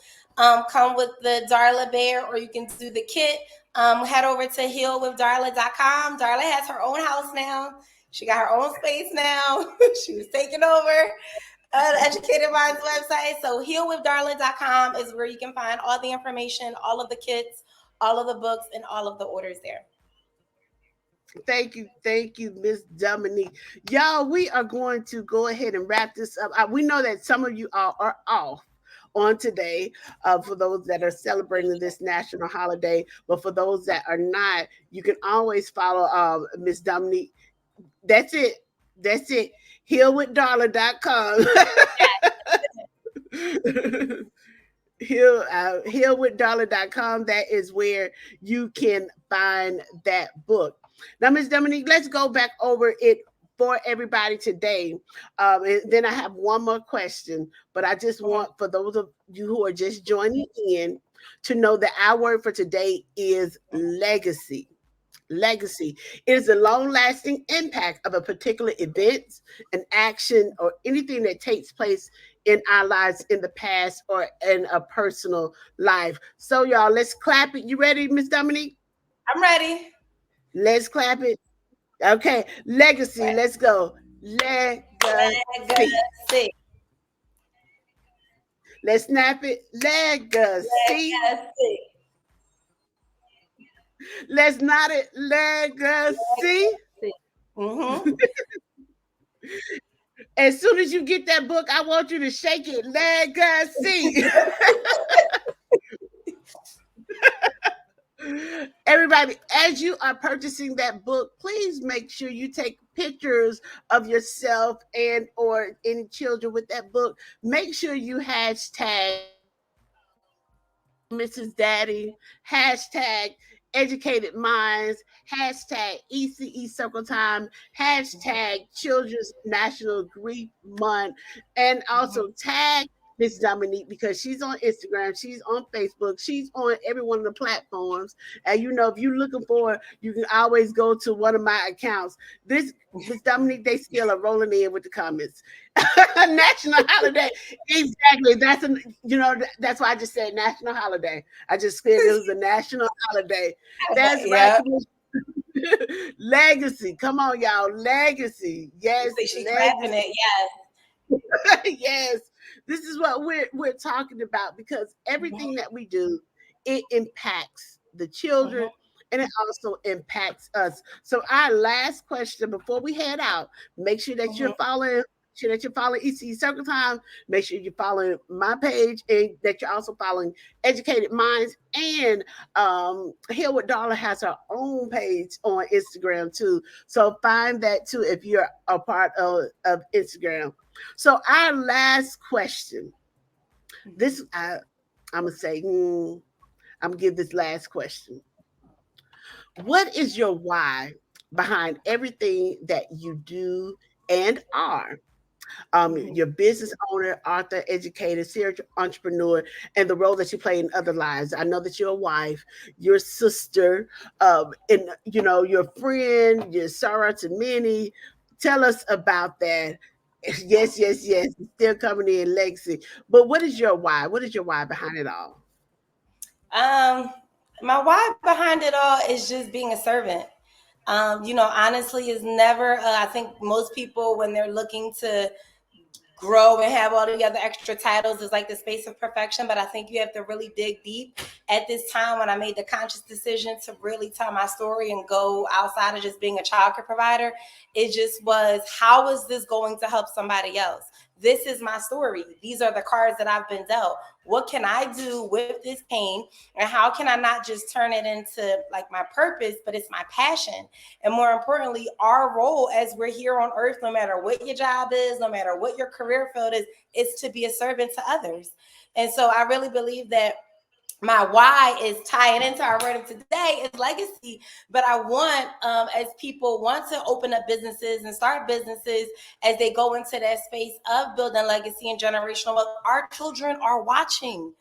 come with the Darla Bear, or you can do the kit. Head over to healwithdarla.com. Darla has her own house now. She got her own space now. She was taking over the Educated Minds website. So healwithdarla.com is where you can find all the information, all of the kits, all of the books, and all of the orders there. Thank you, Miss Dominique. Y'all, we are going to go ahead and wrap this up. We know that some of you are off on today for those that are celebrating this national holiday, but for those that are not, you can always follow Miss Dominique. That's it. Healwithdarla.com. Healwithdarla.com. That is where you can find that book. Now, Ms. Dominique, let's go back over it for everybody today. And then I have one more question, but I just want for those of you who are just joining in to know that our word for today is legacy. Legacy is the long-lasting impact of a particular event, an action, or anything that takes place in our lives in the past or in a personal life. So, y'all, let's clap it. You ready, Miss Dominique? I'm ready. Let's clap it. Okay, legacy. Let's go. Legacy. Let's snap it. Legacy. Let's nod it. Legacy. As soon as you get that book, I want you to shake it. Legacy. Everybody, as you are purchasing that book, please make sure you take pictures of yourself and or any children with that book. Make sure you hashtag Mrs. Daddy, hashtag Educated Minds, hashtag ECE Circle Time, hashtag Children's National Grief Month, and also tag Miss Dominique because she's on Instagram, she's on Facebook, she's on every one of the platforms. And if you're looking for, you can always go to one of my accounts. This Miss Dominique, they still are rolling in with the comments. National holiday, exactly. That's why I just said national holiday. I just said it was a national holiday. That's right. Legacy, come on, y'all. Legacy, yes. She's clapping it, yes. Yes, This is what we're talking about, because everything that we do, it impacts the children and it also impacts us. So our last question before we head out, make sure that you're following. Sure that you're following ECE Circle Time. Make sure you're following my page and that you're also following Educated Minds. And Heal with Darla has her own page on Instagram too. So find that too if you're a part of Instagram. So our last question. This I'm gonna say, I'm gonna give this last question. What is your why behind everything that you do and are? Your business owner, author, educator, serial entrepreneur, and the role that you play in other lives. I know that you're a wife, your sister, and your friend, your sorrow to many. Tell us about that. Yes, yes, yes. It's still coming in, Lexi. But what is your why? What is your why behind it all? My why behind it all is just being a servant. Honestly, is never. I think most people, when they're looking to grow and have all the other extra titles, is like the space of perfection. But I think you have to really dig deep. At this time, when I made the conscious decision to really tell my story and go outside of just being a childcare provider, it just was, how is this going to help somebody else? This is my story. These are the cards that I've been dealt. What can I do with this pain? And how can I not just turn it into like my purpose, but it's my passion? And more importantly, our role as we're here on earth, no matter what your job is, no matter what your career field is to be a servant to others. And so I really believe that my why is tying into our word of today is legacy. But I want, as people want to open up businesses and start businesses, as they go into that space of building legacy and generational wealth, our children are watching.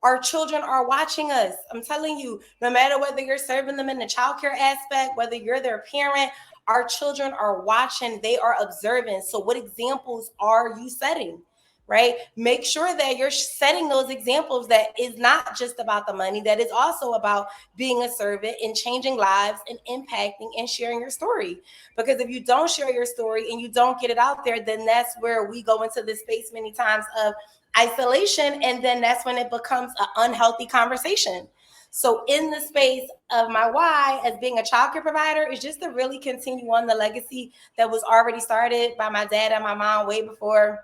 Our children are watching us. I'm telling you, no matter whether you're serving them in the childcare aspect, whether you're their parent, our children are watching, they are observing. So what examples are you setting? Right? Make sure that you're setting those examples that is not just about the money, that is also about being a servant and changing lives and impacting and sharing your story. Because if you don't share your story and you don't get it out there, then that's where we go into this space many times of isolation. And then that's when it becomes an unhealthy conversation. So in the space of my why as being a childcare provider is just to really continue on the legacy that was already started by my dad and my mom way before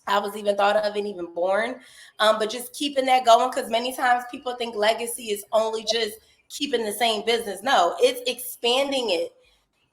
I was even thought of and even born. But just keeping that going, because many times people think legacy is only just keeping the same business. No, it's expanding it,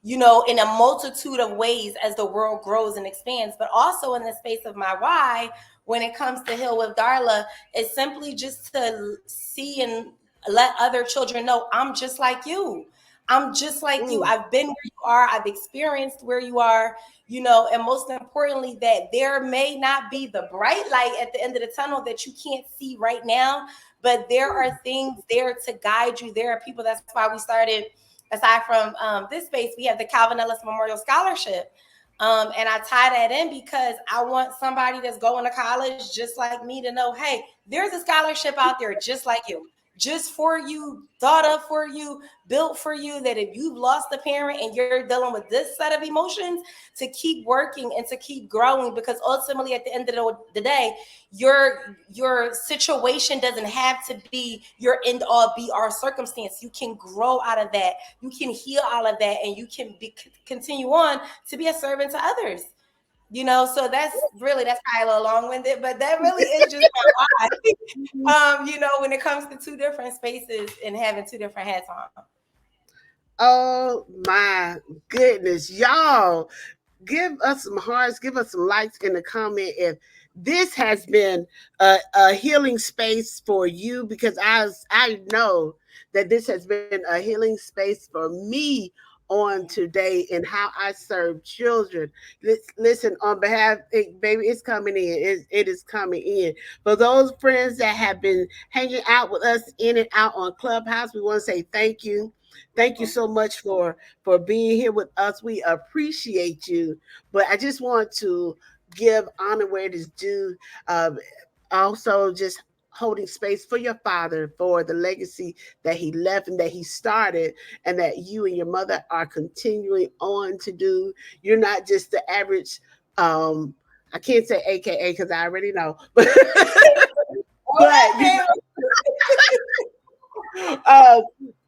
in a multitude of ways as the world grows and expands. But also in the space of my why, when it comes to Heal with Darla, it's simply just to see and let other children know I'm just like you. I'm just like you. I've been where you are. I've experienced where you are, and most importantly, that there may not be the bright light at the end of the tunnel that you can't see right now, but there are things there to guide you. There are people. That's why we started, aside from this space, we have the Calvin Ellis Memorial Scholarship. And I tie that in because I want somebody that's going to college just like me to know, hey, there's a scholarship out there just like you. Just for you, thought of for you, built for you, that if you've lost a parent and you're dealing with this set of emotions, to keep working and to keep growing, because ultimately at the end of the day, your situation doesn't have to be your end all be all circumstance. You can grow out of that. You can heal out of that, and you can continue on to be a servant to others. So that's probably a little long-winded, but that really is just my why. When it comes to two different spaces and having two different hats on. Oh my goodness, y'all. Give us some hearts, give us some likes in the comment if this has been a healing space for you, because I know that this has been a healing space for me on today and how I serve children. Listen, on behalf, baby, it's coming in. It is coming in. For those friends that have been hanging out with us in and out on Clubhouse, we want to say thank you. Thank you so much for being here with us. We appreciate you. But I just want to give honor where it is due. Also, just holding space for your father, for the legacy that he left and that he started, and that you and your mother are continuing on to do. You're not just the average I can't say AKA because I already know, but you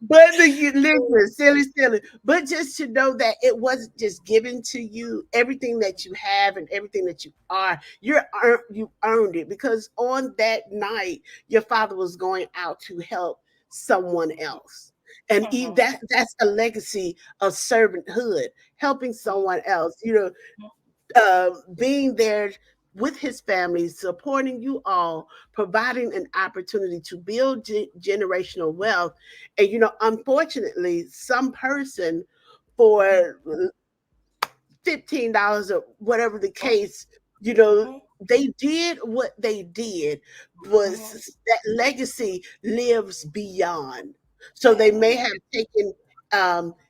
but listen, silly. But just to know that it wasn't just given to you, everything that you have and everything that you are, you earned it because on that night your father was going out to help someone else. And that's a legacy of servanthood, helping someone else. Being there with his family, supporting you all, providing an opportunity to build generational wealth. And, unfortunately, some person for $15 or whatever the case, they did what they did, was that legacy lives beyond. So they may have taken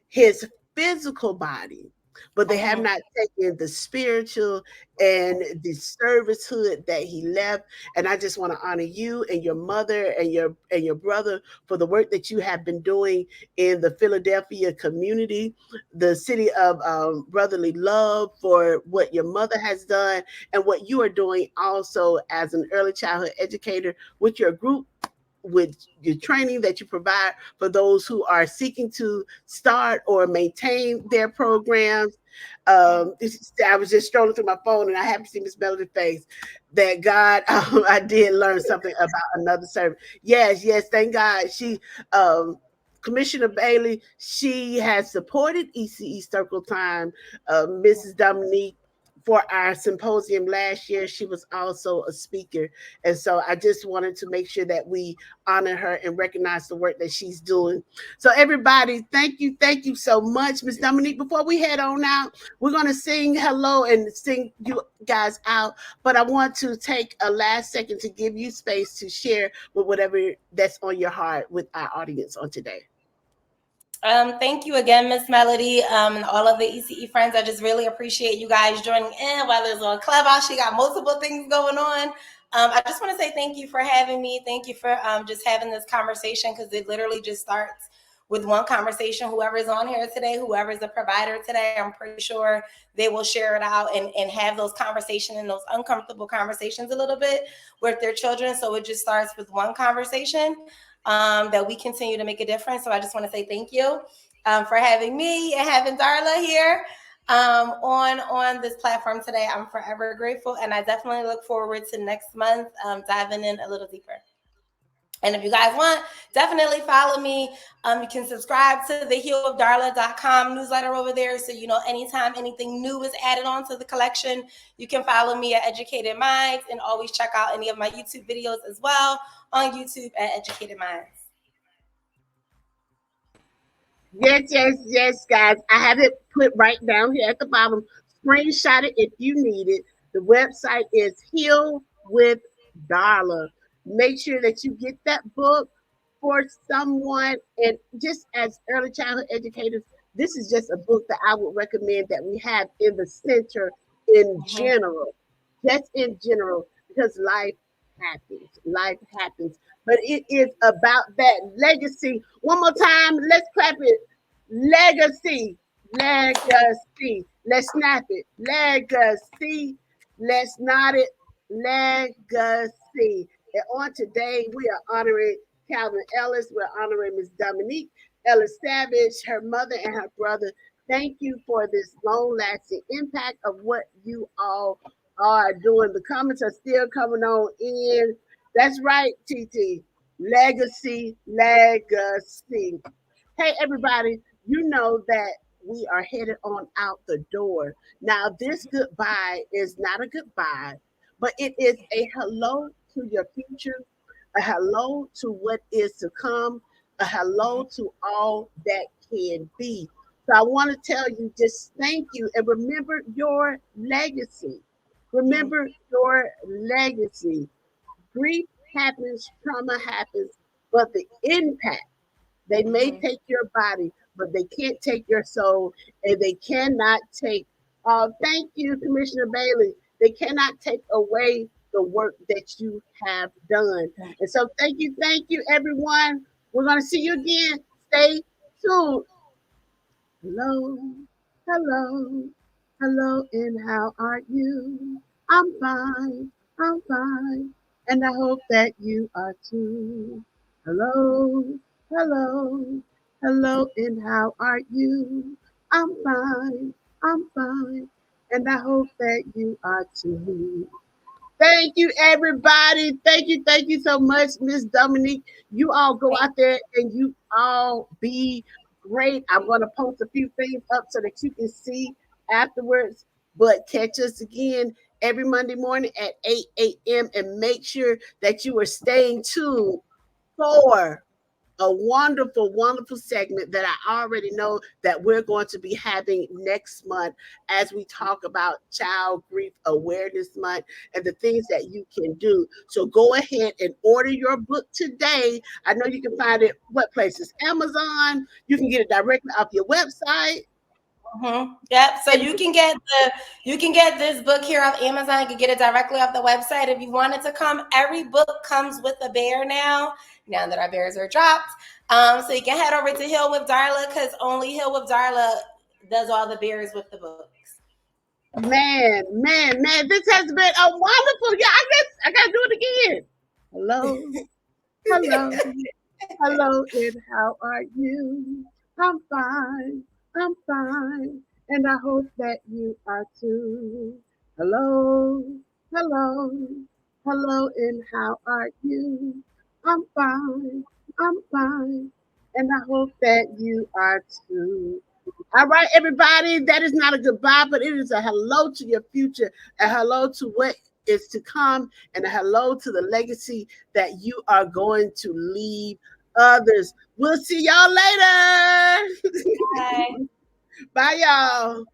his physical body, but they have not taken the spiritual and the servicehood that he left. And I just want to honor you and your mother and your brother for the work that you have been doing in the Philadelphia community, the city of brotherly love, for what your mother has done and what you are doing also as an early childhood educator with your group, with your training that you provide for those who are seeking to start or maintain their programs. I was just scrolling through my phone and I happened to see Miss Melody's face. That God, I did learn something about another servant. Yes, thank God. Commissioner Bailey, she has supported ECE Circle Time. Mrs. Dominique, for our symposium last year, she was also a speaker. And so I just wanted to make sure that we honor her and recognize the work that she's doing. So everybody, thank you so much. Miss Dominique, before we head on out, we're going to sing hello and sing you guys out. But I want to take a last second to give you space to share with whatever that's on your heart with our audience on today. Thank you again, Miss Melody, and all of the ECE friends. I just really appreciate you guys joining in, whether it's on Clubhouse. She got multiple things going on. I just want to say thank you for having me. Thank you for just having this conversation, because it literally just starts with one conversation. Whoever's on here today, whoever's a provider today, I'm pretty sure they will share it out and have those conversations and those uncomfortable conversations a little bit with their children. So it just starts with one conversation. That we continue to make a difference. So I just want to say thank you for having me and having Darla here on this platform today. I'm forever grateful, and I definitely look forward to next month diving in a little deeper. And if you guys want, definitely follow me. You can subscribe to the healwithdarla.com newsletter over there. So, anytime anything new is added on to the collection, you can follow me at Educated Minds, and always check out any of my YouTube videos as well on YouTube at Educated Minds. Yes, guys. I have it put right down here at the bottom. Screenshot it if you need it. The website is Heal with Darla. Make sure that you get that book for someone. And just as early childhood educators, this is just a book that I would recommend that we have in the center in general. Just in general, because life happens. But it is about that legacy. One more time, let's clap it. Legacy. Let's snap it. Legacy. Let's nod it. Legacy. And on today, we are honoring Calvin Ellis. We're honoring Miss Dominique Ellis Savage, her mother and her brother. Thank you for this long-lasting impact of what you all are doing. The comments are still coming on in. That's right, TT. Legacy. Hey, everybody, you know that we are headed on out the door. Now, this goodbye is not a goodbye, but it is a hello to your future, a hello to what is to come, a hello to all that can be. So I want to tell you, just thank you, and remember your legacy. Remember your legacy. Grief happens, trauma happens, but the impact, they may take your body, but they can't take your soul, and they cannot take, thank you, Commissioner Bailey, they cannot take away the work that you have done. And so thank you, everyone. We're going to see you again. Stay tuned. Hello, and how are you? I'm fine. I'm fine. And I hope that you are too. Hello, hello, hello, and how are you? I'm fine. I'm fine. And I hope that you are too. Thank you, everybody. Thank you so much, Miss Dominique. You all go out there and you all be great. I'm going to post a few things up so that you can see afterwards. But catch us again every Monday morning at 8 a.m. and make sure that you are staying tuned for a wonderful, wonderful segment that I already know that we're going to be having next month as we talk about Child Grief Awareness Month and the things that you can do. So go ahead and order your book today. I know you can find it what places? Amazon. You can get it directly off your website. Yep. So you can get this book here off Amazon. You can get it directly off the website. If you wanted to come, every book comes with a bear now that our bears are dropped. So you can head over to Heal with Darla because only Heal with Darla does all the bears with the books. Man, this has been a wonderful. Yeah, I guess I gotta do it again. Hello, hello. Hello, and how are you? I'm fine. I'm fine. And I hope that you are too. Hello, hello, hello, and how are you? I'm fine. I'm fine. And I hope that you are too. All right, everybody, that is not a goodbye, but it is a hello to your future, a hello to what is to come, and a hello to the legacy that you are going to leave others. We'll see y'all later. Bye. Bye, y'all.